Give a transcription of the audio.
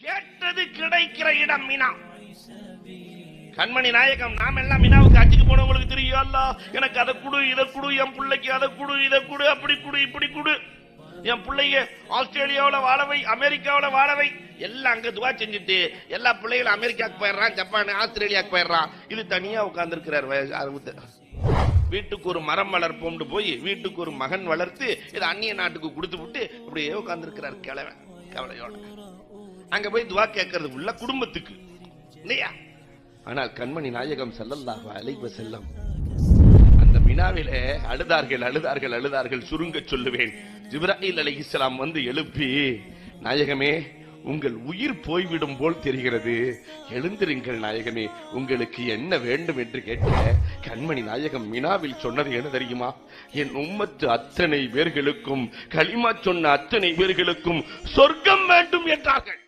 கேட்டது கிடைக்கிற இடம் மினா. கண்மணி நாயகம் நாம எல்லாம் மினாவுக்கு அச்சுக்கு போனவங்களுக்கு தெரியும், அல்லா எனக்கு அதை குடு இதை குடு, என் பிள்ளைக்கு அதை குடு இதை குடு, அப்படி குடு இப்படி குடு, என் பிள்ளைங்க ஆஸ்திரேலியாவில் வாழவை, அமெரிக்காவில் வாழவை, எல்லாம் அங்க துவா செஞ்சுட்டு எல்லா பிள்ளைகளும் அமெரிக்காவுக்கு போயிடுறான், ஜப்பான் ஆஸ்திரேலியாவுக்கு போயிடுறான். இது தனியா உட்கார்ந்து இருக்கிறார். வீட்டுக்கு ஒரு மரம் வளர்ப்போம்னு போய் வீட்டுக்கு ஒரு மகன் வளர்த்து இதை அந்நிய நாட்டுக்கு கொடுத்து விட்டு இப்படியே உட்கார்ந்து இருக்கிறார் கிழவன் கவலையோட. அங்க போய் துவா கேட்கறது உள்ள குடும்பத்துக்கு இல்லையா? ஆனால் கண்மணி நாயகம் ஸல்லல்லாஹு அலைஹி வஸல்லம் அந்த மினாவிலே அழுதார்கள் அழுதார்கள் அழுதார்கள். சுருங்க சொல்லுவேன், ஜிப்ராயில் அலைஹிஸ்ஸலாம் வந்து எழுப்பி, நாயகமே உங்கள் உயிர் போய்விடும் போல் தெரிகிறது, எழுந்திருங்கள் நாயகமே, உங்களுக்கு என்ன வேண்டும் என்று கேட்க கண்மணி நாயகம் மினாவில் சொன்னது என்ன தெரியுமா? என் உம்மத்து அத்தனை பேர்களுக்கும், களிமா சொன்ன அத்தனை பேர்களுக்கும் சொர்க்கம் வேண்டும் என்றார்கள்.